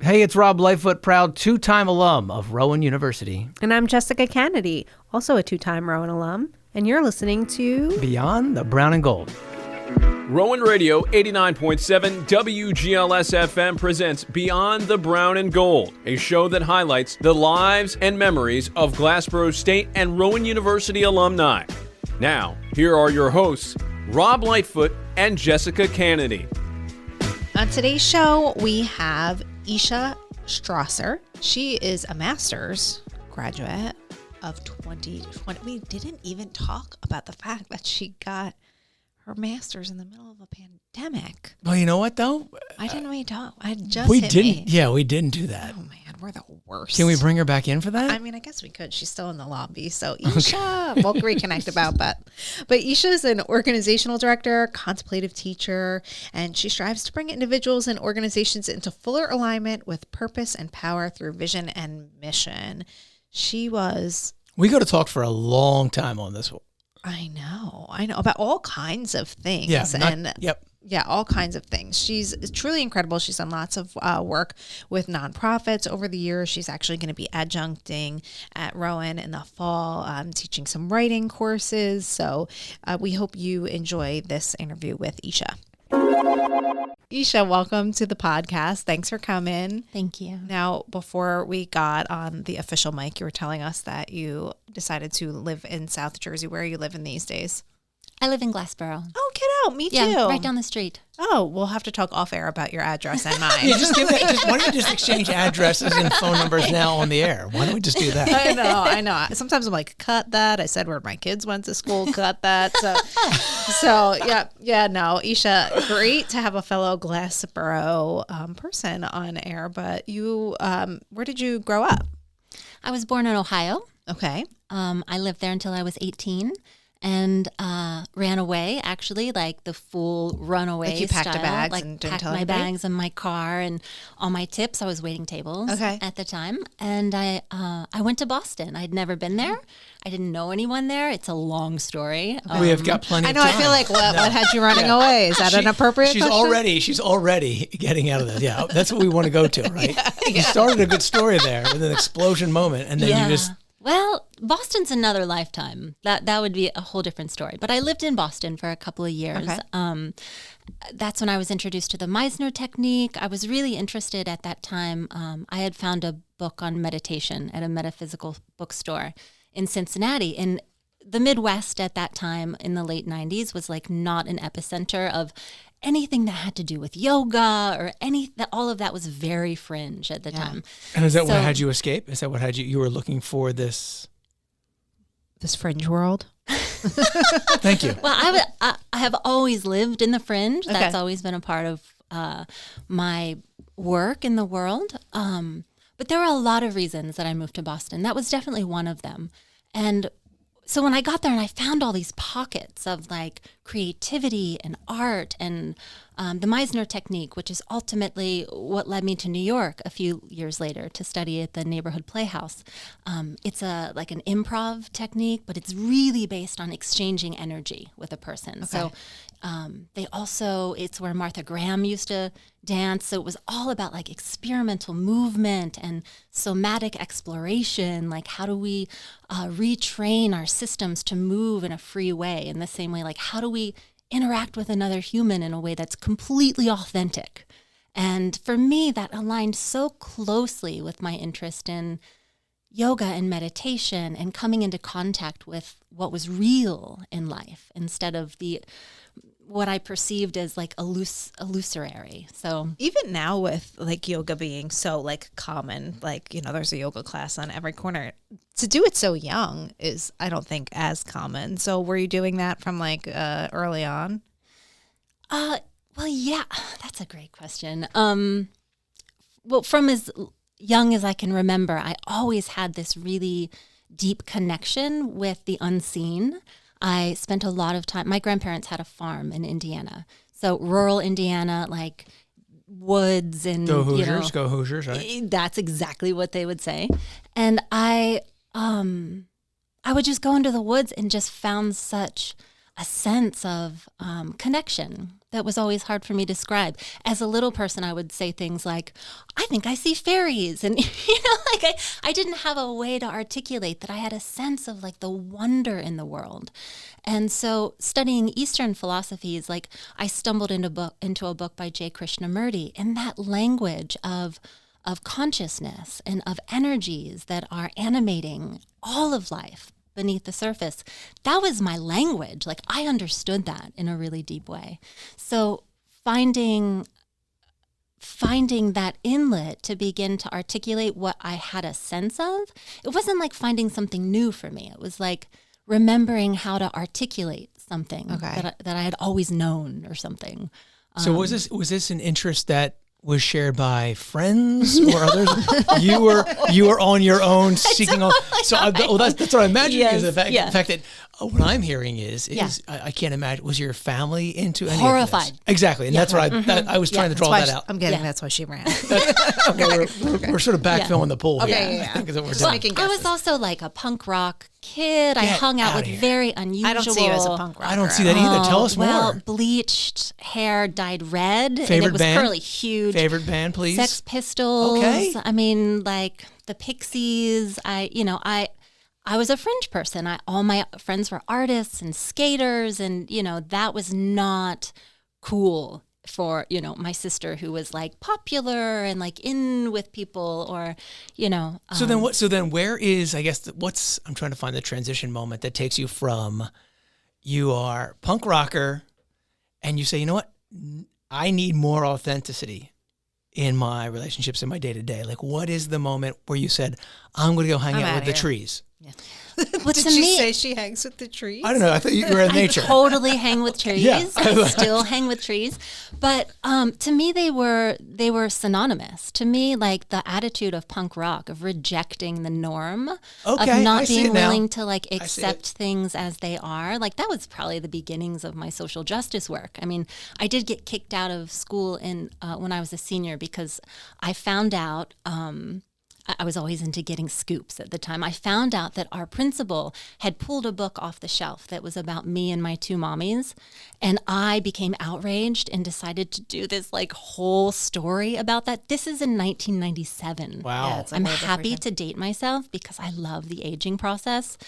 Hey, it's Rob Lightfoot, proud two-time alum of Rowan University. And I'm Jessica Kennedy, also a two-time Rowan alum. And you're listening to Beyond the Brown and Gold. Rowan Radio 89.7 WGLS FM presents Beyond the Brown and Gold, a show that highlights the lives and memories of Glassboro State and Rowan University alumni. Now, here are your hosts, Rob Lightfoot and Jessica Kennedy. On today's show, we have Isha Strasser. She is a master's graduate of 2020. We didn't even talk about the fact that she got her master's in the middle of a pandemic. Well, you know what, though? I didn't really talk. I just We hit didn't. me. Yeah, we didn't do that. Oh, man, we're the worst. Can we bring her back in for that? I mean, I guess we could. She's still in the lobby. So, Isha, we'll reconnect about that. But Isha is an organizational director, contemplative teacher, and she strives to bring individuals and organizations into fuller alignment with purpose and power through vision and mission. We go to talk for a long time on this one. I know about all kinds of things. Yeah, Yeah, all kinds of things. She's truly incredible. She's done lots of work with nonprofits over the years. She's actually going to be adjuncting at Rowan in the fall, teaching some writing courses. So we hope you enjoy this interview with Isha. Isha, welcome to the podcast. Thanks for coming. Thank you. Now, before we got on the official mic, you were telling us that you decided to live in South Jersey. Where are you living these days? I live in Glassboro. Oh, get out. Me too. Yeah, right down the street. Oh, we'll have to talk off air about your address and mine. Yeah, just give that. Why don't you just exchange addresses and phone numbers now on the air? Why don't we just do that? I know. Sometimes I'm like, cut that. I said where my kids went to school, cut that. So no, Isha, great to have a fellow Glassboro person on air. But you, where did you grow up? I was born in Ohio. Okay. I lived there until I was 18 and ran away, actually, like the full runaway Like you packed style. your bags like and didn't packed tell my anybody? bags in my car and all my tips. I was waiting tables at the time. And I went to Boston. I'd never been there. I didn't know anyone there. It's a long story. We have got plenty of time. I feel like what had you running away? Is that an appropriate question? She's already getting out of this. Yeah, that's what we want to go to, right? You started a good story there with an explosion moment, and then you just... Well, Boston's another lifetime. That would be a whole different story. But I lived in Boston for a couple of years. Okay. That's when I was introduced to the Meisner technique. I was really interested at that time. I had found a book on meditation at a metaphysical bookstore in Cincinnati. And the Midwest at that time in the late 90s was like not an epicenter of anything that had to do with yoga or all of that was very fringe at the time. And is that what had you escape? Is that what had you were looking for this fringe world? Thank you. Well, I have always lived in the fringe. Okay. That's always been a part of my work in the world. But there were a lot of reasons that I moved to Boston. That was definitely one of them. And so when I got there and I found all these pockets of like creativity and art and the Meisner technique, which is ultimately what led me to New York a few years later to study at the neighborhood playhouse. It's like an improv technique, but it's really based on exchanging energy with a person. Okay. So it's where Martha Graham used to dance. So it was all about like experimental movement and somatic exploration. Like how do we retrain our systems to move in a free way in the same way? Like how do we interact with another human in a way that's completely authentic? And for me, that aligned so closely with my interest in yoga and meditation and coming into contact with what was real in life instead of what I perceived as like illusory. So even now with like yoga being so like common, like, there's a yoga class on every corner, to do it so young is, I don't think, as common. So were you doing that from like early on? Well, yeah, that's a great question. Well, from as young as I can remember, I always had this really deep connection with the unseen. I spent a lot of time, my grandparents had a farm in Indiana. So rural Indiana, like woods and go Hoosiers, right? That's exactly what they would say. And I would just go into the woods and just found such a sense of connection that was always hard for me to describe. As a little person, I would say things like, I think I see fairies. And, like I didn't have a way to articulate that I had a sense of like the wonder in the world. And so studying Eastern philosophies, like I stumbled into a book by J. Krishnamurti, and that language of consciousness and of energies that are animating all of life beneath the surface. That was my language. Like I understood that in a really deep way. So finding that inlet to begin to articulate what I had a sense of, it wasn't like finding something new for me. It was like remembering how to articulate something that I had always known or something. So was this an interest that was shared by friends or others? you were on your own seeking on. So that's what I imagine is the fact that what I'm hearing is I can't imagine. Was your family into any horrified? Of this? Exactly, and that's what I was trying to draw that out. I'm getting that's why she ran. We're sort of backfilling the pool here. Okay, I think is what we're doing. I was also like a punk rock kid. I hung out with very unusual. I don't see you as a punk rocker. I don't see that either. Tell us more. Well, bleached hair, dyed red. Favorite and it was band? Curly, huge. Favorite band, please. Sex Pistols. Okay. I mean, like the Pixies. I was a fringe person. All my friends were artists and skaters, and that was not cool for my sister, who was like popular and like in with people, or So then where is, I guess, I'm trying to find the transition moment that takes you from you are punk rocker and you say, you know what, I need more authenticity in my relationships in my day to day. Like, what is the moment where you said, I'm going to go hang out with the trees? Yeah. Well, Did you say she hangs with the trees? I don't know. I thought you were in nature. I totally hang with trees. Yeah. I still hang with trees. But to me, they were synonymous. To me, like the attitude of punk rock, of rejecting the norm, of not being willing to like accept things as they are. Like that was probably the beginnings of my social justice work. I mean, I did get kicked out of school when I was a senior because I found out. I was always into getting scoops at the time. I found out that our principal had pulled a book off the shelf that was about me and my two mommies. And I became outraged and decided to do this like whole story about that. This is in 1997. Wow. Yeah, it's like I'm happy to date myself because I love the aging process.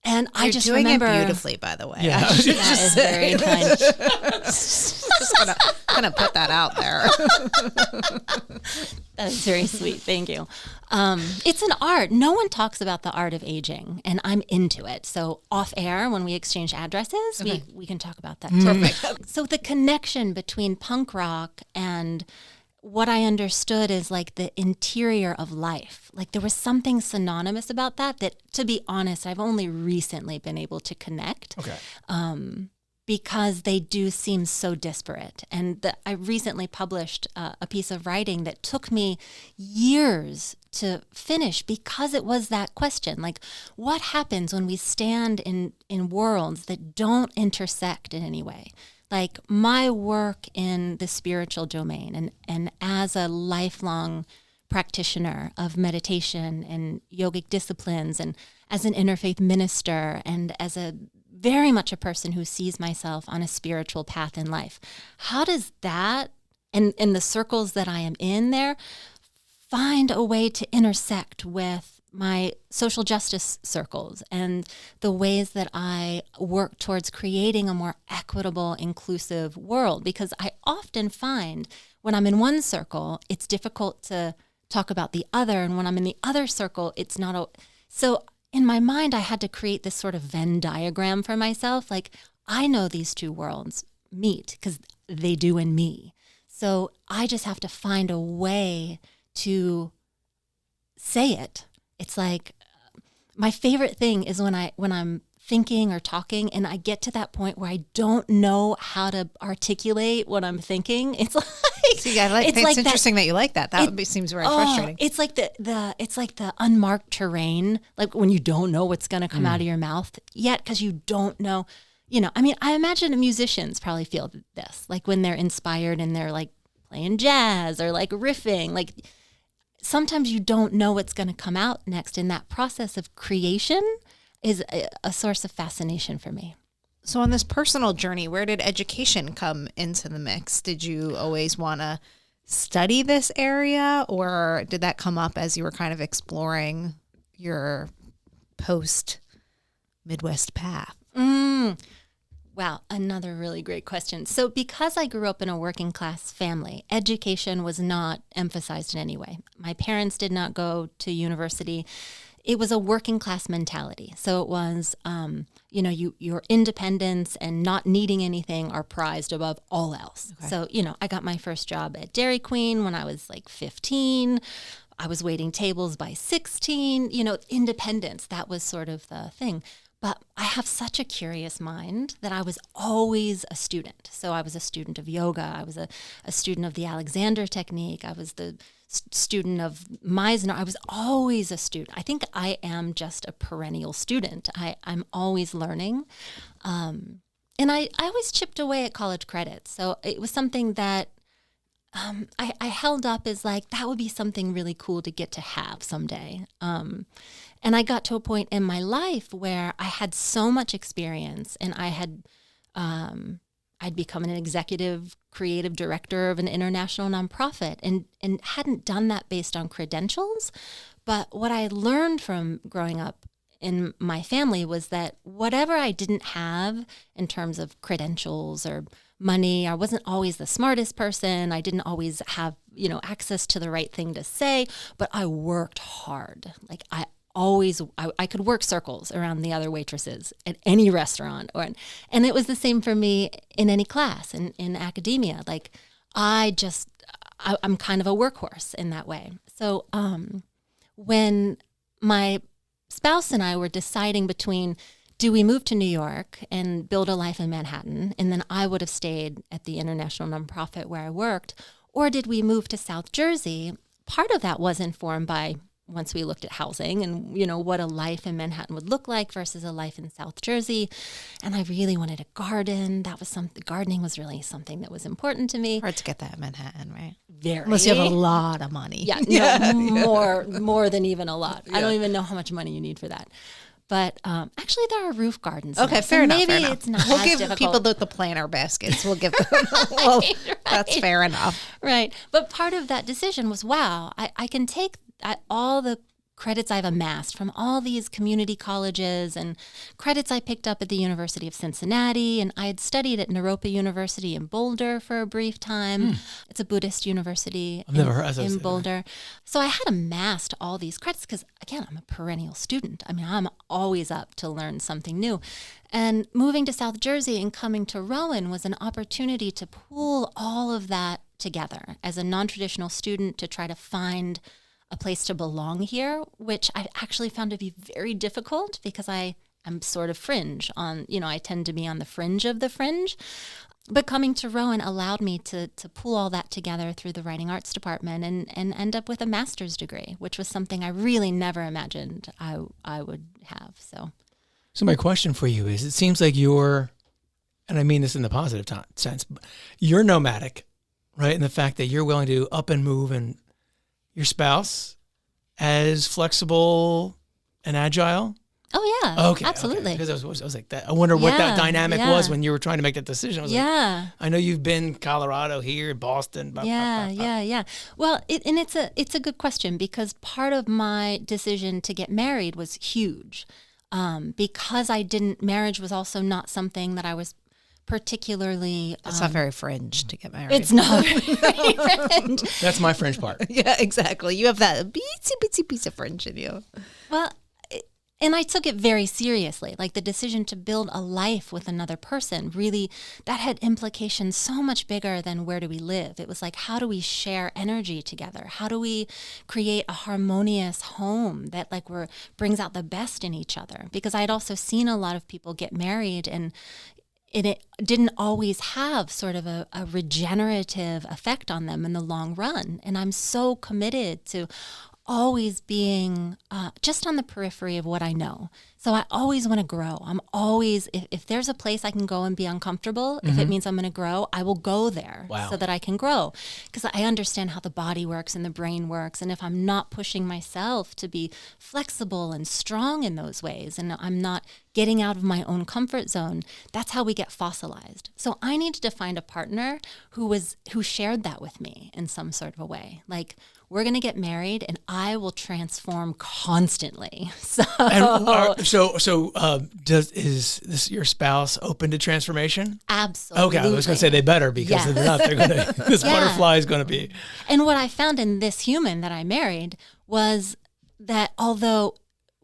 And I just doing remember it beautifully, by the way. Yeah. that is very kind. Just gonna put that out there. That's very sweet. Thank you. It's an art. No one talks about the art of aging, and I'm into it. So off air, when we exchange addresses, we can talk about that too. Perfect. So the connection between punk rock and what I understood is like the interior of life. Like there was something synonymous about that, to be honest, I've only recently been able to connect. Okay. Because they do seem so disparate. And I recently published a piece of writing that took me years to finish because it was that question. Like, what happens when we stand in worlds that don't intersect in any way? Like my work in the spiritual domain and as a lifelong practitioner of meditation and yogic disciplines and as an interfaith minister and as very much a person who sees myself on a spiritual path in life. How does that, and the circles that I am in there, find a way to intersect with my social justice circles and the ways that I work towards creating a more equitable, inclusive world? Because I often find when I'm in one circle, it's difficult to talk about the other. And when I'm in the other circle, it's not so in my mind, I had to create this sort of Venn diagram for myself. Like, I know these two worlds meet because they do in me. So I just have to find a way to say it. It's like my favorite thing is when I'm thinking or talking and I get to that point where I don't know how to articulate what I'm thinking. It's like it's interesting that you like that. Seems very frustrating. It's like the unmarked terrain, like when you don't know what's going to come out of your mouth yet because you don't know. I mean, I imagine musicians probably feel this, like when they're inspired and they're like playing jazz or like riffing, like sometimes you don't know what's going to come out next. And that process of creation is a source of fascination for me. So on this personal journey, where did education come into the mix? Did you always want to study this area, or did that come up as you were kind of exploring your post-Midwest path? Wow, another really great question. So because I grew up in a working class family, education was not emphasized in any way. My parents did not go to university. It was a working class mentality. So it was, your independence and not needing anything are prized above all else. Okay. So, I got my first job at Dairy Queen when I was like 15. I was waiting tables by 16. Independence, that was sort of the thing. But I have such a curious mind that I was always a student. So I was a student of yoga. I was a student of the Alexander technique. I was the student of Meisner. I was always a student. I think I am just a perennial student. I'm always learning. And I always chipped away at college credits. So it was something that I held up as like, that would be something really cool to get to have someday. And I got to a point in my life where I had so much experience, and I'd become an executive creative director of an international nonprofit, and hadn't done that based on credentials. But what I learned from growing up in my family was that whatever I didn't have in terms of credentials or money, I wasn't always the smartest person. I didn't always have, access to the right thing to say, but I worked hard. Like I could work circles around the other waitresses at any restaurant, and it was the same for me in any class in academia. Like I'm kind of a workhorse in that way. So when my spouse and I were deciding between, do we move to New York and build a life in Manhattan, and then I would have stayed at the international nonprofit where I worked, or did we move to South Jersey? Part of that was informed by, once we looked at housing and, what a life in Manhattan would look like versus a life in South Jersey. And I really wanted a garden. Gardening was really something that was important to me. Hard to get that in Manhattan, right? Very. Unless you have a lot of money. Yeah, more than even a lot. Yeah. I don't even know how much money you need for that. But actually, there are roof gardens. Okay, now, fair enough. Maybe fair enough. It's not We'll as give difficult. people the planter baskets. We'll give them. Right. That's fair enough. Right. But part of that decision was, wow, I can take all the credits I've amassed from all these community colleges and credits I picked up at the University of Cincinnati. And I had studied at Naropa University in Boulder for a brief time. It's a Buddhist university in Boulder. So I had amassed all these credits because, again, I'm a perennial student. I mean, I'm always up to learn something new. And moving to South Jersey and coming to Rowan was an opportunity to pull all of that together as a non-traditional student, to try to find a place to belong here, which I actually found to be very difficult because I'm sort of fringe on, I tend to be on the fringe of the fringe. But coming to Rowan allowed me to pull all that together through the writing arts department and end up with a master's degree, which was something I really never imagined I would have. So my question for you is, it seems like you're, and I mean this in the positive sense, you're nomadic, right? And the fact that you're willing to up and move, and your spouse as flexible and agile? Oh, yeah. Okay. Absolutely. Okay. Because I was like that. I wonder what that dynamic was when you were trying to make that decision. I was like, I know you've been Colorado, here, Boston. Yeah. Well, it's a good question, because part of my decision to get married was huge. Because marriage was also not something that I was particularly. It's not very fringe to get married. It's not very fringe. That's my fringe part. Yeah, exactly. You have that itsy piece of fringe in you. Well, and I took it very seriously. Like, the decision to build a life with another person, really, that had implications so much bigger than where do we live. It was like, how do we share energy together? How do we create a harmonious home that brings out the best in each other? Because I had also seen a lot of people get married, and it didn't always have sort of a regenerative effect on them in the long run. And I'm so committed to always being just on the periphery of what I know, So I always want to grow. I'm always, if there's a place I can go and be uncomfortable, if it means I'm going to grow, I will go there so that I can grow. Because I understand how the body works and the brain works. And if I'm not pushing myself to be flexible and strong in those ways, and I'm not getting out of my own comfort zone, that's how we get fossilized. So I needed to find a partner who shared that with me in some sort of a way. Like, we're going to get married and I will transform constantly. So, is this your spouse open to transformation? Absolutely. Okay, I was going to say they better, because if they're not, they're going to, this butterfly is going to be. And what I found in this human that I married was that although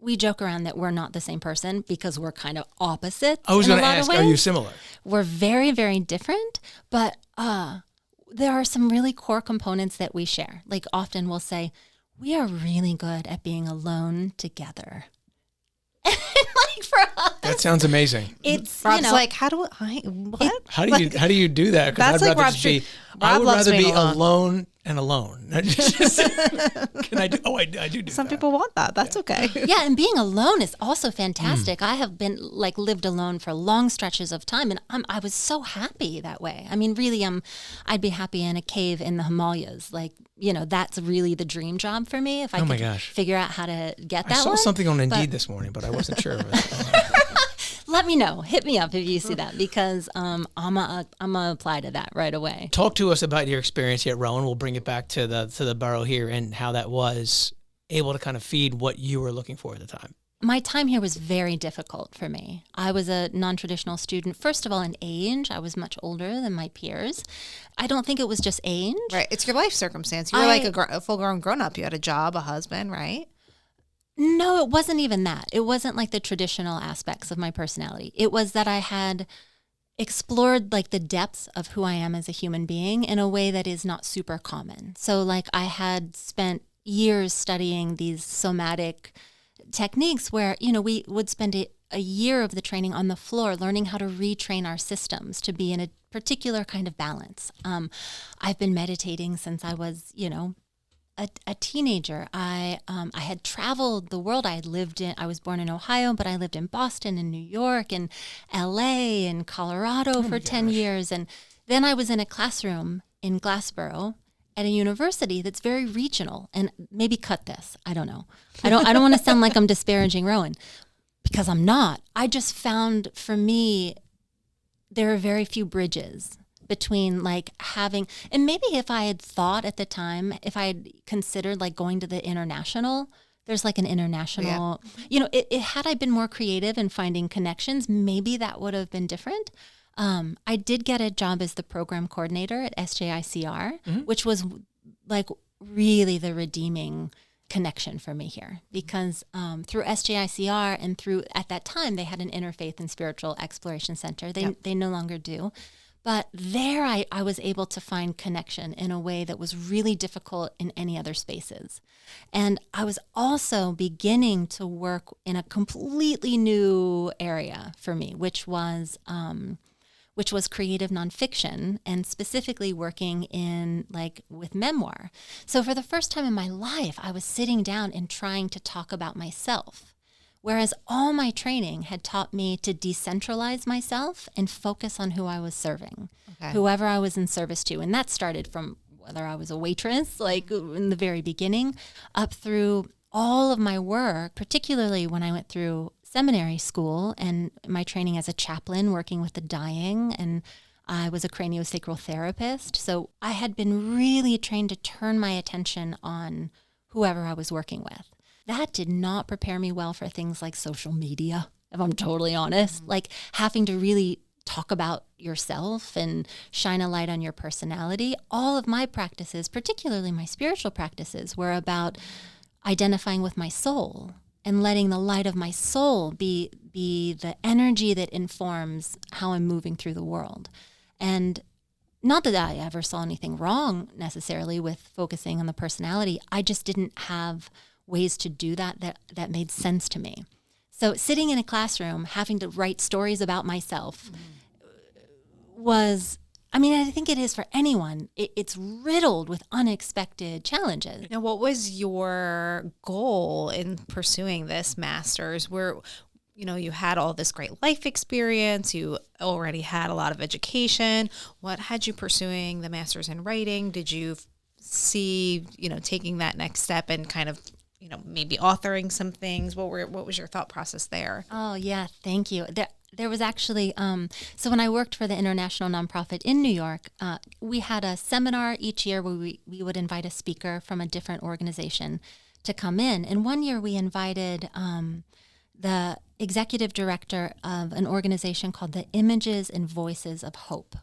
we joke around that we're not the same person because we're kind of opposites. I was going to ask, are you similar? We're very, very different, but there are some really core components that we share. Like often we'll say, we are really good at being alone together. Like for us, that sounds amazing. It's Rob's like, how do I? What? How do you do that? That's like Rob. I would rather be alone and alone. Can I do? Oh, I do. Some people want that. That's okay. Yeah, and being alone is also fantastic. I have been lived alone for long stretches of time, and I was so happy that way. I mean, really, I'd be happy in a cave in the Himalayas. That's really the dream job for me. If I could figure out how to get that. I saw something on Indeed this morning, but I wasn't sure of it. Let me know. Hit me up if you see that, because I'm gonna apply to that right away. Talk to us about your experience here at Rowan. We'll bring it back to the borough here and how that was able to kind of feed what you were looking for at the time. My time here was very difficult for me. I was a non-traditional student. First of all, in age, I was much older than my peers. I don't think it was just age. Right. It's your life circumstance. You were like a full-grown grown-up. You had a job, a husband, right? No, it wasn't even that. It wasn't like the traditional aspects of my personality. It was that I had explored the depths of who I am as a human being in a way that is not super common. So I had spent years studying these somatic techniques where, we would spend a year of the training on the floor learning how to retrain our systems to be in a particular kind of balance. I've been meditating since I was, a teenager. I had traveled the world. I was born in Ohio, but I lived in Boston and New York and LA and Colorado for 10 years. And then I was in a classroom in Glassboro at a university that's very regional. And maybe cut this. I don't know. I don't want to sound like I'm disparaging Rowan, because I'm not. I just found, for me, there are very few bridges between having, and maybe if I had thought at the time, if I had considered going to the international, there's an international, had I been more creative in finding connections, maybe that would have been different. I did get a job as the program coordinator at SJICR, which was really the redeeming connection for me here, because through SJICR and through, at that time, they had an interfaith and spiritual exploration center. They no longer do. But there I was able to find connection in a way that was really difficult in any other spaces. And I was also beginning to work in a completely new area for me, which was creative nonfiction, and specifically working in with memoir. So for the first time in my life, I was sitting down and trying to talk about myself. Whereas all my training had taught me to decentralize myself and focus on who I was serving, whoever I was in service to. And that started from whether I was a waitress, in the very beginning, up through all of my work, particularly when I went through seminary school and my training as a chaplain working with the dying, and I was a craniosacral therapist. So I had been really trained to turn my attention on whoever I was working with. That did not prepare me well for things like social media, if I'm totally honest. Having to really talk about yourself and shine a light on your personality. All of my practices, particularly my spiritual practices, were about identifying with my soul and letting the light of my soul be the energy that informs how I'm moving through the world. And not that I ever saw anything wrong necessarily with focusing on the personality. I just didn't have ways to do that made sense to me. So sitting in a classroom, having to write stories about myself was, I think it is for anyone. It's riddled with unexpected challenges. Now, what was your goal in pursuing this master's? you had all this great life experience. You already had a lot of education. What had you pursuing the master's in writing? Did you see, taking that next step and kind of, maybe authoring some things? What was your thought process there? Oh, yeah. Thank you. There was actually, so when I worked for the international nonprofit in New York, we had a seminar each year where we would invite a speaker from a different organization to come in. And one year we invited the executive director of an organization called the Images and Voices of Hope.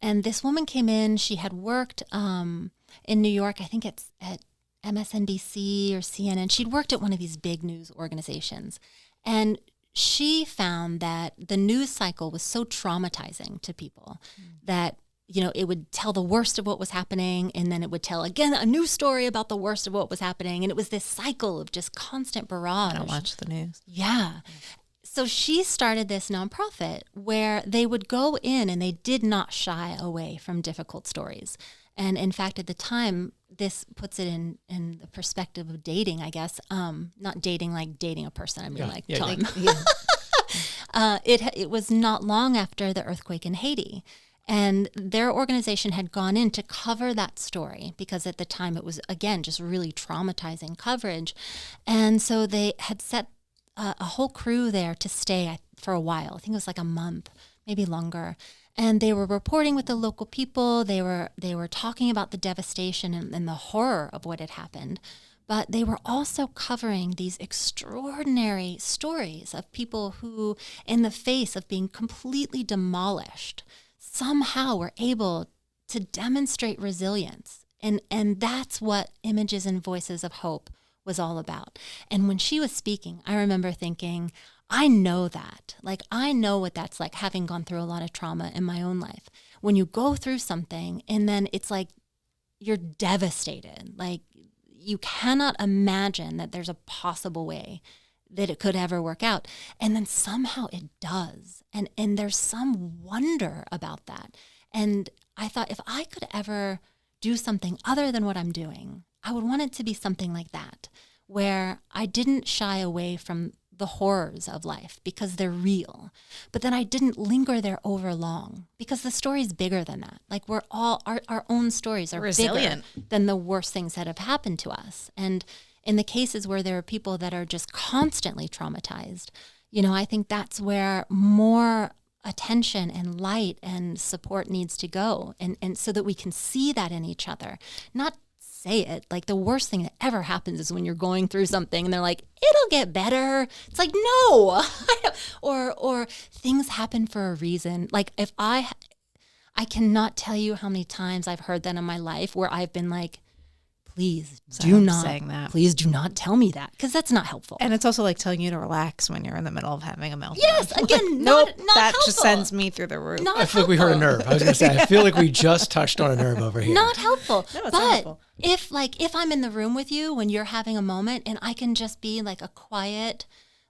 And this woman came in. She had worked in New York, I think it's at MSNBC or CNN. She'd worked at one of these big news organizations. And she found that the news cycle was so traumatizing to people that, it would tell the worst of what was happening, and then it would tell, again, a new story about the worst of what was happening. And it was this cycle of just constant barrage. I don't watch the news. Yeah. So she started this nonprofit where they would go in and they did not shy away from difficult stories. And in fact, at the time, this puts it in the perspective of dating, I guess. Not dating like dating a person. I mean, time. It was not long after the earthquake in Haiti. And their organization had gone in to cover that story because at the time it was, again, just really traumatizing coverage. And so they had set a whole crew there to stay for a while. I think it was like a month, maybe longer. And they were reporting with the local people. They were talking about the devastation and the horror of what had happened. But they were also covering these extraordinary stories of people who, in the face of being completely demolished, somehow were able to demonstrate resilience. And that's what Images and Voices of Hope was all about. And when she was speaking, I remember thinking, I know that. Like, I know what that's like, having gone through a lot of trauma in my own life. When you go through something and then it's like you're devastated. Like, you cannot imagine that there's a possible way that it could ever work out. And then somehow it does. And there's some wonder about that. And I thought, if I could ever do something other than what I'm doing, I would want it to be something like that, where I didn't shy away from the horrors of life because they're real, but then I didn't linger there over long because the story's bigger than that. Like, we're all, our own stories are resilient, bigger than the worst things that have happened to us. And in the cases where there are people that are just constantly traumatized, I think that's where more attention and light and support needs to go. And so that we can see that in each other, not say it. Like, the worst thing that ever happens is when you're going through something and they're like, it'll get better. It's like, no, or things happen for a reason. Like, if I cannot tell you how many times I've heard that in my life where I've been like, please do not tell me that, because that's not helpful. And it's also like telling you to relax when you're in the middle of having a meltdown. Yes, again, nope, not that helpful. Just sends me through the roof. I feel like we heard a nerve. I was going to say, I feel like we just touched on a nerve over here. Not helpful. No, it's but not helpful. If I'm in the room with you when you're having a moment and I can just be like a quiet,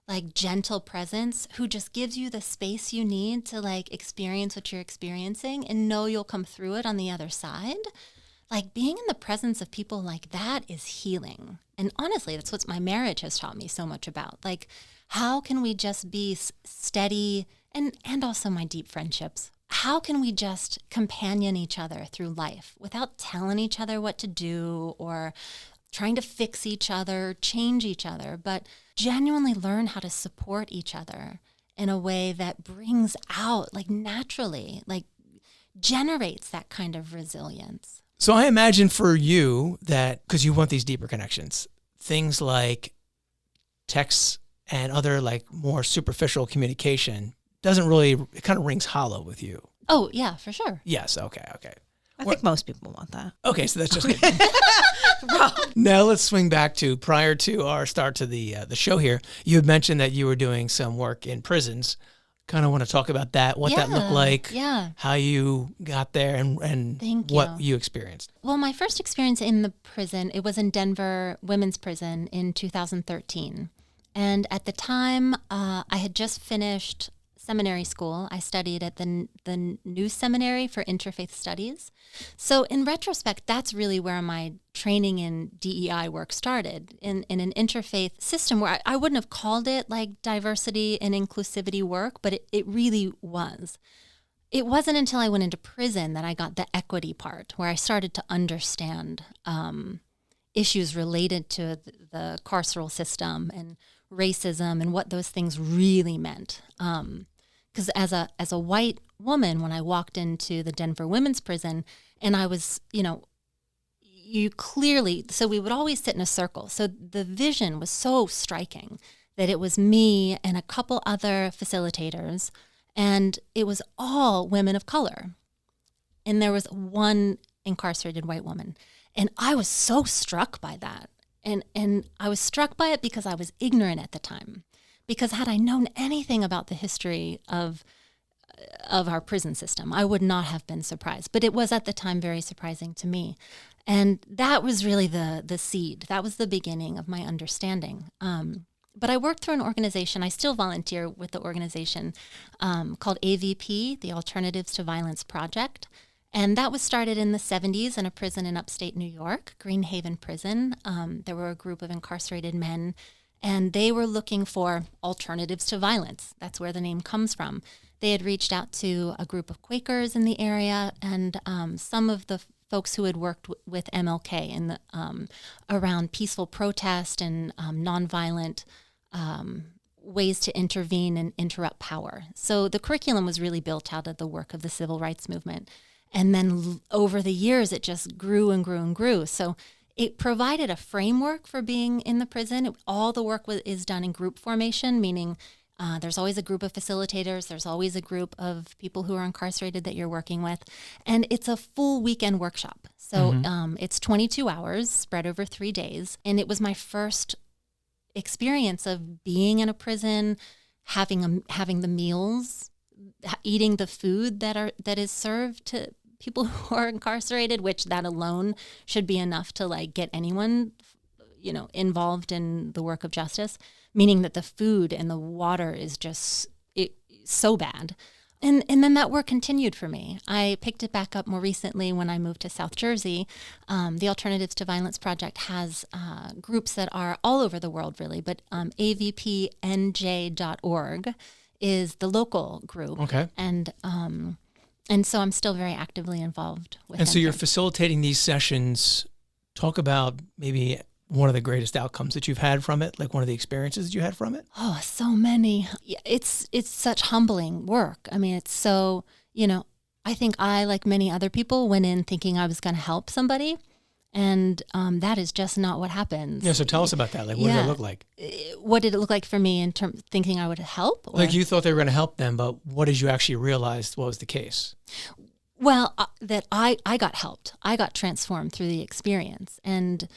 like gentle presence who just gives you the space you need to like experience what you're experiencing and know you'll come through it on the other side. Like, being in the presence of people like that is healing. And honestly, that's what my marriage has taught me so much about. Like, how can we just be steady, and also my deep friendships? How can we just companion each other through life without telling each other what to do or trying to fix each other, change each other, but genuinely learn how to support each other in a way that brings out, like, naturally, like, generates that kind of resilience. So I imagine for you that, because you want these deeper connections, things like texts and other like more superficial communication doesn't really, it kind of rings hollow with you. Oh, yeah, for sure. Yes. Okay. I think most people want that. Okay. So that's just me. Now let's swing back to prior to our start to the show here. You had mentioned that you were doing some work in prisons. Kind of want to talk about that, what that looked like, how you got there, and what you experienced. Well, my first experience in the prison, it was in Denver Women's Prison in 2013. And at the time, I had just finished seminary school. I studied at the New Seminary for Interfaith Studies. So in retrospect, that's really where my training in DEI work started, in an interfaith system where I wouldn't have called it like diversity and inclusivity work, but it really was. It wasn't until I went into prison that I got the equity part, where I started to understand issues related to the carceral system and racism and what those things really meant. Because as a white woman, when I walked into the Denver Women's Prison, and I was, you clearly, so we would always sit in a circle. So the vision was so striking that it was me and a couple other facilitators, and it was all women of color. And there was one incarcerated white woman. And I was so struck by that. And I was struck by it because I was ignorant at the time. Because had I known anything about the history of our prison system, I would not have been surprised. But it was at the time very surprising to me. And that was really the seed. That was the beginning of my understanding. But I worked through an organization. I still volunteer with the organization called AVP, the Alternatives to Violence Project. And that was started in the 70s in a prison in upstate New York, Greenhaven Prison. There were a group of incarcerated men, and they were looking for alternatives to violence. That's where the name comes from. They had reached out to a group of Quakers in the area, and some of the folks who had worked with MLK in the, around peaceful protest and nonviolent ways to intervene and interrupt power. So the curriculum was really built out of the work of the civil rights movement. And then over the years, it just grew and grew and grew. So it provided a framework for being in the prison. All the work is done in group formation, meaning there's always a group of facilitators. There's always a group of people who are incarcerated that you're working with. And it's a full weekend workshop. So it's 22 hours spread over 3 days. And it was my first experience of being in a prison, having the meals, eating the food that is served to people who are incarcerated, which that alone should be enough to like get anyone, involved in the work of justice, meaning that the food and the water is just so bad. And then that work continued for me. I picked it back up more recently when I moved to South Jersey. The Alternatives to Violence Project has groups that are all over the world, really, but avpnj.org is the local group. Okay. And so I'm still very actively involved with And them. so you're facilitating these sessions. Talk about maybe one of the greatest outcomes that you've had from it, like one of the experiences that you had from it. Oh, so many. It's such humbling work. I mean, it's so, I think I, like many other people, went in thinking I was going to help somebody. And that is just not what happens. Yeah, so tell us about that. Like, what did that look like? What did it look like for me in terms of thinking I would help? Or? Like, you thought they were going to help them, but what did you actually realize what was the case? Well, that I got helped. I got transformed through the experience. And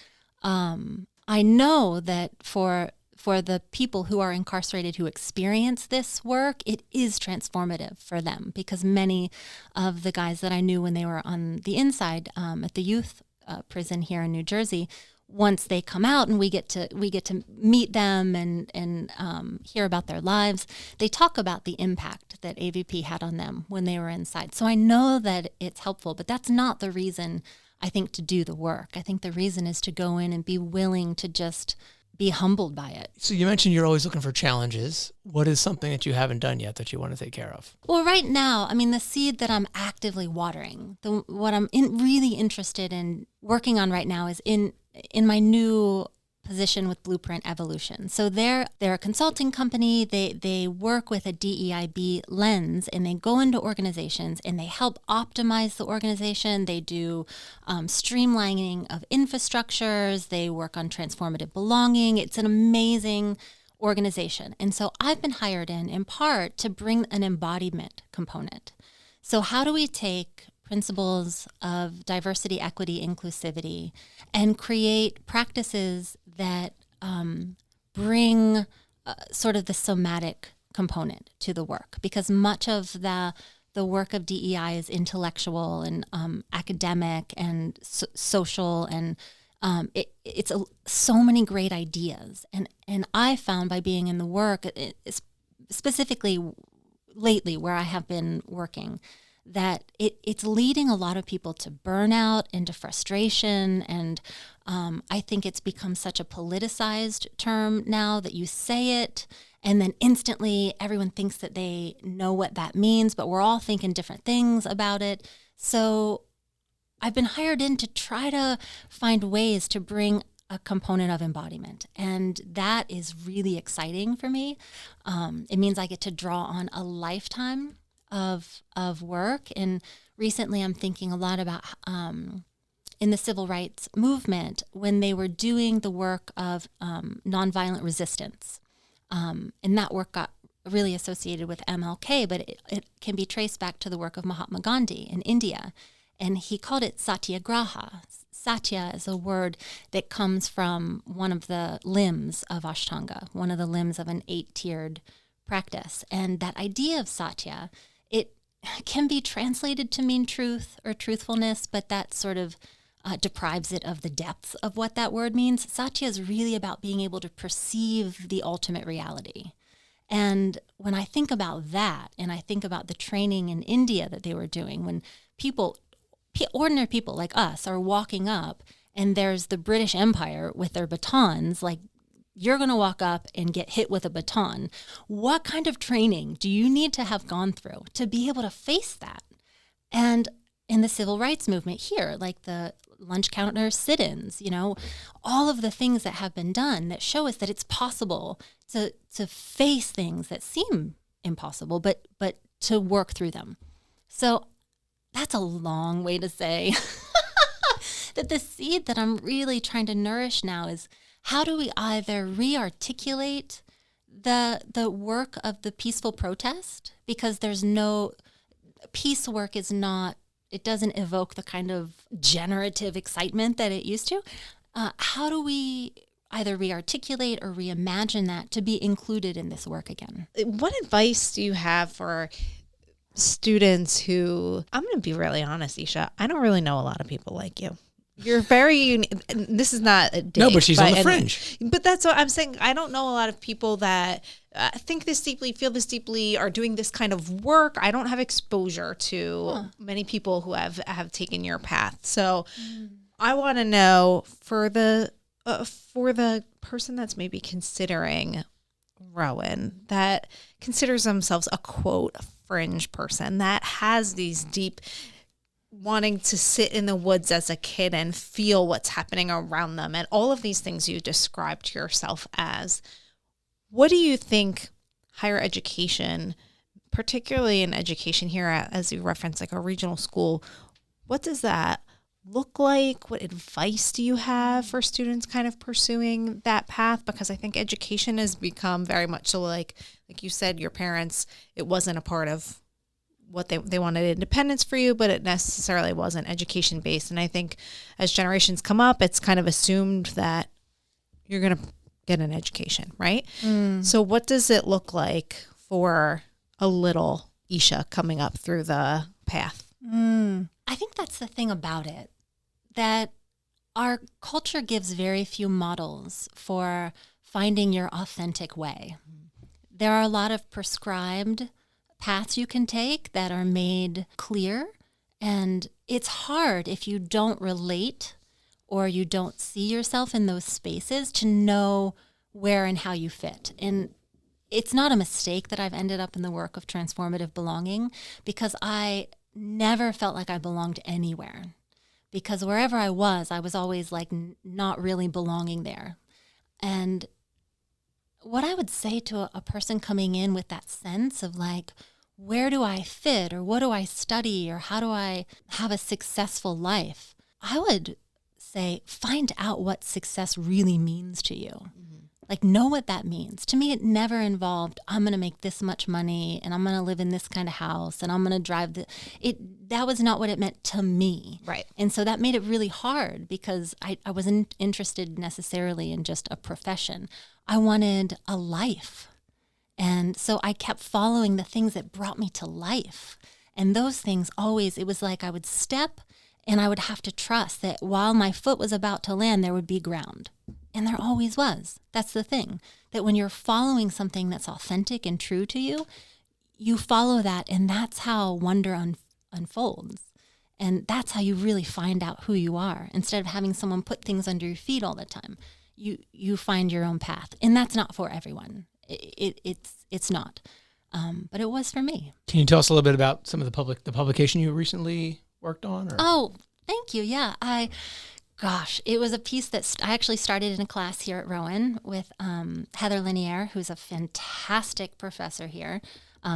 I know that for the people who are incarcerated who experience this work, it is transformative for them, because many of the guys that I knew when they were on the inside at the youth prison here in New Jersey, once they come out and we get to meet them and hear about their lives, they talk about the impact that AVP had on them when they were inside. So I know that it's helpful, but that's not the reason, I think, to do the work. I think the reason is to go in and be willing to just be humbled by it. So you mentioned you're always looking for challenges. What is something that you haven't done yet that you want to take care of? Well, right now, I mean, the seed that I'm actively watering, what I'm really interested in working on right now is in my new position with Blueprint Evolution. So they're a consulting company. They work with a DEIB lens, and they go into organizations and they help optimize the organization. They do streamlining of infrastructures. They work on transformative belonging. It's an amazing organization. And so I've been hired in part to bring an embodiment component. So how do we take principles of diversity, equity, inclusivity, and create practices that bring sort of the somatic component to the work? Because much of the work of DEI is intellectual and academic and social, and it's so many great ideas. And I found by being in the work, specifically lately where I have been working, that it's leading a lot of people to burnout, into frustration, and I think it's become such a politicized term now that you say it, and then instantly everyone thinks that they know what that means, but we're all thinking different things about it. So I've been hired in to try to find ways to bring a component of embodiment, and that is really exciting for me. It means I get to draw on a lifetime of work, and recently I'm thinking a lot about in the civil rights movement when they were doing the work of nonviolent resistance, and that work got really associated with MLK, but it can be traced back to the work of Mahatma Gandhi in India, and he called it satyagraha. Satya is a word that comes from one of the limbs of Ashtanga, one of the limbs of an 8-tiered practice. And that idea of satya, it can be translated to mean truth or truthfulness, but that sort of deprives it of the depths of what that word means. Satya is really about being able to perceive the ultimate reality. And when I think about that, and I think about the training in India that they were doing, when ordinary people like us are walking up and there's the British Empire with their batons, like you're going to walk up and get hit with a baton. What kind of training do you need to have gone through to be able to face that? And in the civil rights movement here, like the lunch counter sit-ins, all of the things that have been done that show us that it's possible to face things that seem impossible, but to work through them. So that's a long way to say that the seed that I'm really trying to nourish now is how do we either re-articulate the work of the peaceful protest, because there's no peace work it doesn't evoke the kind of generative excitement that it used to. How do we either re-articulate or reimagine that to be included in this work again? What advice do you have for students who, I'm going to be really honest, Isha, I don't really know a lot of people like you. You're very unique. This is not a dig, No, but she's on the fringe. But that's what I'm saying. I don't know a lot of people that think this deeply, feel this deeply, are doing this kind of work. I don't have exposure to many people who have taken your path. So I want to know for the person that's maybe considering Rowan, that considers themselves a quote fringe person, that has these deep wanting to sit in the woods as a kid and feel what's happening around them and all of these things you described yourself as. What do you think higher education, particularly in education here, as you referenced, like a regional school, what does that look like? What advice do you have for students kind of pursuing that path? Because I think education has become very much so, like you said, your parents, it wasn't a part of what they wanted independence for you, but it necessarily wasn't education based. And I think as generations come up, it's kind of assumed that you're going to get an education, right? So what does it look like for a little Isha coming up through the path? I think that's the thing about it, that our culture gives very few models for finding your authentic way. There are a lot of prescribed paths you can take that are made clear, and it's hard if you don't relate or you don't see yourself in those spaces to know where and how you fit. And it's not a mistake that I've ended up in the work of transformative belonging, because I never felt like I belonged anywhere. Because wherever I was always like not really belonging there. And what I would say to a person coming in with that sense of like, where do I fit, or what do I study, or how do I have a successful life? I would say, find out what success really means to you. Like, know what that means. To me, it never involved, I'm going to make this much money and I'm going to live in this kind of house and I'm going to drive that was not what it meant to me. Right. And so that made it really hard, because I wasn't interested necessarily in just a profession. I wanted a life. And so I kept following the things that brought me to life. And those things always, it was like I would step and I would have to trust that while my foot was about to land, there would be ground. And there always was. That's the thing, that when you're following something that's authentic and true to you, you follow that, and that's how wonder unfolds. And that's how you really find out who you are. Instead of having someone put things under your feet all the time, you find your own path. And that's not for everyone. It's not. But it was for me. Can you tell us a little bit about some of the publication you recently worked on? Or? Oh, thank you. Yeah. It was a piece that I actually started in a class here at Rowan with Heather Lanier, who's a fantastic professor here.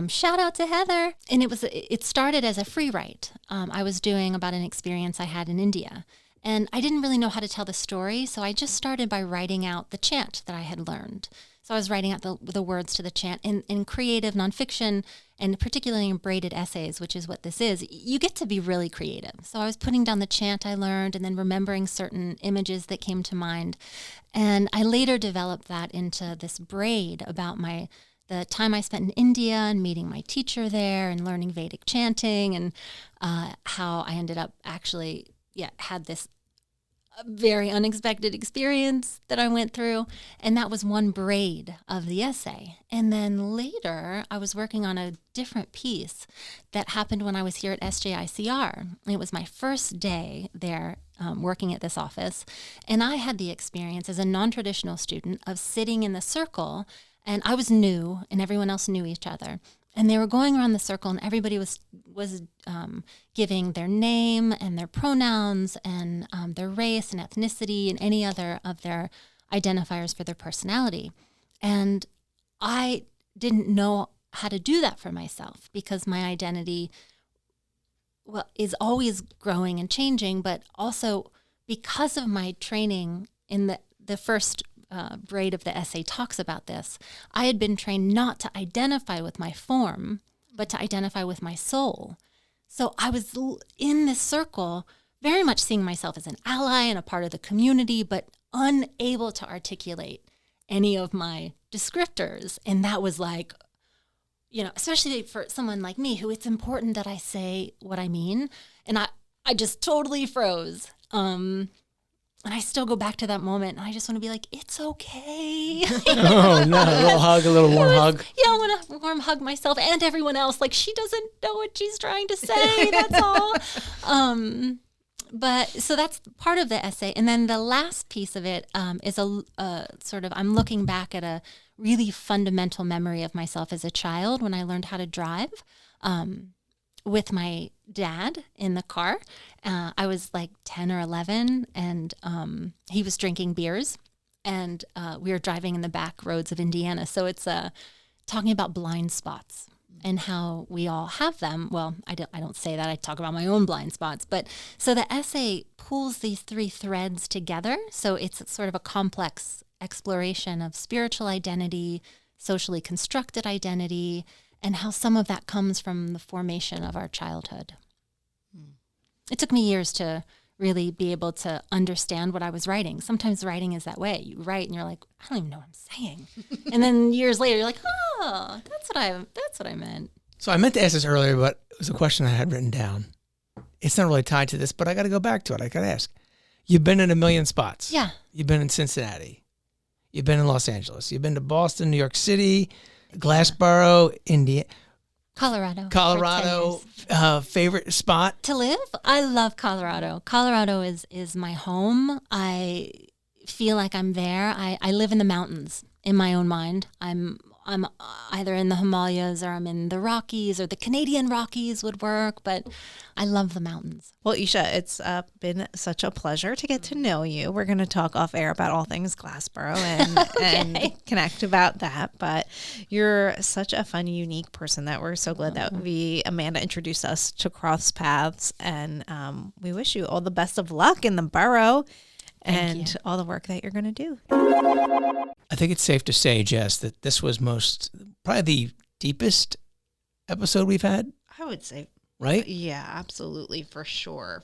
Shout out to Heather. And it started as a free write. I was doing about an experience I had in India. And I didn't really know how to tell the story, so I just started by writing out the chant that I had learned. So I was writing out the words to the chant. In creative nonfiction, and particularly in braided essays, which is what this is, you get to be really creative. So I was putting down the chant I learned and then remembering certain images that came to mind. And I later developed that into this braid about the time I spent in India and meeting my teacher there and learning Vedic chanting, and how I ended up actually had this very unexpected experience that I went through. And that was one braid of the essay. And then later, I was working on a different piece that happened when I was here at SJICR. It was my first day there working at this office. And I had the experience as a non-traditional student of sitting in the circle. And I was new, and everyone else knew each other. And they were going around the circle, and everybody was giving their name and their pronouns and their race and ethnicity and any other of their identifiers for their personality. And I didn't know how to do that for myself because my identity is always growing and changing, but also because of my training in the first braid of the essay talks about this. I had been trained not to identify with my form, but to identify with my soul. So I was in this circle, very much seeing myself as an ally and a part of the community, but unable to articulate any of my descriptors. And that was like, especially for someone like me, who it's important that I say what I mean. And I just totally froze. And I still go back to that moment, and I just want to be like, it's okay. Oh, no, a little warm hug. Yeah, I want to warm hug myself and everyone else. Like, she doesn't know what she's trying to say, that's all. But so that's part of the essay. And then the last piece of it is a sort of, I'm looking back at a really fundamental memory of myself as a child when I learned how to drive. With my dad in the car. I was like 10 or 11, and he was drinking beers, and we were driving in the back roads of Indiana. So it's talking about blind spots and how we all have them. Well, I don't say that. I talk about my own blind spots. But so the essay pulls these three threads together. So it's sort of a complex exploration of spiritual identity, socially constructed identity, and how some of that comes from the formation of our childhood. It took me years to really be able to understand what I was writing. Sometimes writing is that way. You write and you're like, I don't even know what I'm saying. And then years later, you're like, oh, that's what I meant. So I meant to ask this earlier, but it was a question I had written down. It's not really tied to this, but I got to go back to it. I got to ask. You've been in a million spots. Yeah. You've been in Cincinnati. You've been in Los Angeles. You've been to Boston, New York City, Glassboro, Indiana. Colorado, favorite spot? To live? I love Colorado. Colorado is my home. I feel like I'm there. I live in the mountains in my own mind. I'm either in the Himalayas or I'm in the Rockies, or the Canadian Rockies would work, but I love the mountains. Well, Isha, it's been such a pleasure to get to know you. We're going to talk off air about all things Glassboro and, okay. and connect about that, but you're such a fun, unique person that we're so glad that Amanda introduced us to cross paths, and we wish you all the best of luck in the borough. And all the work that you're going to do. I think it's safe to say, Jess, that this was probably the deepest episode we've had. I would say. Right? Yeah, absolutely. For sure.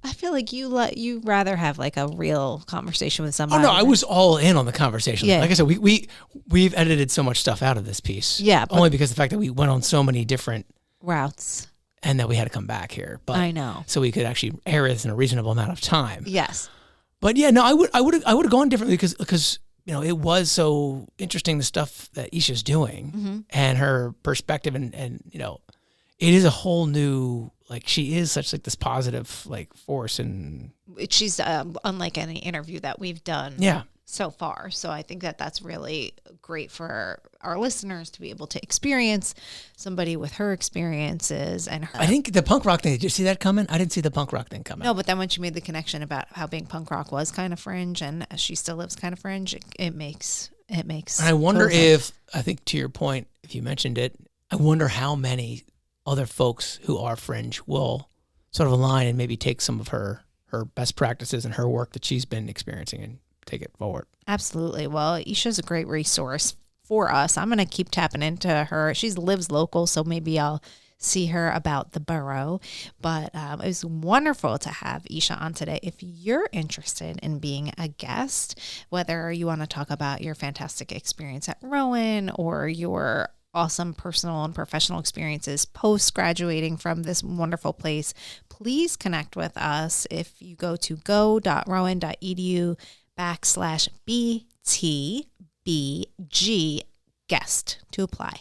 I feel like you rather have like a real conversation with somebody. Oh, no, I was all in on the conversation. Yeah. Like I said, we've edited so much stuff out of this piece. Yeah. Only because of the fact that we went on so many different routes. And that we had to come back here. But I know. So we could actually air this in a reasonable amount of time. Yes. But yeah, no, I would have gone differently because it was so interesting, the stuff that Isha's doing and her perspective, and it is a whole new, like, she is such like this positive like force, and she's unlike any interview that we've done so far. So I think that that's really great for our listeners to be able to experience somebody with her experiences. And her. I think the punk rock thing, did you see that coming? I didn't see the punk rock thing coming. No, but then when she made the connection about how being punk rock was kind of fringe and she still lives kind of fringe, it makes. And I wonder if, I think to your point, if you mentioned it, I wonder how many other folks who are fringe will sort of align and maybe take some of her best practices and her work that she's been experiencing and take it forward. Absolutely. Well, Isha's a great resource for us. I'm going to keep tapping into her. She lives local, so maybe I'll see her about the borough. But it was wonderful to have Isha on today. If you're interested in being a guest, whether you want to talk about your fantastic experience at Rowan or your awesome personal and professional experiences post-graduating from this wonderful place, please connect with us. If you go to go.rowan.edu/BTBG guest to apply.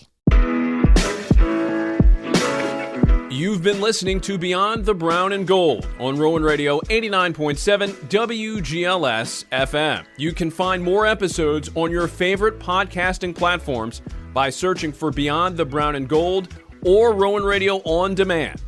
You've been listening to Beyond the Brown and Gold on Rowan Radio 89.7 WGLS FM. You can find more episodes on your favorite podcasting platforms by searching for Beyond the Brown and Gold or Rowan Radio On Demand.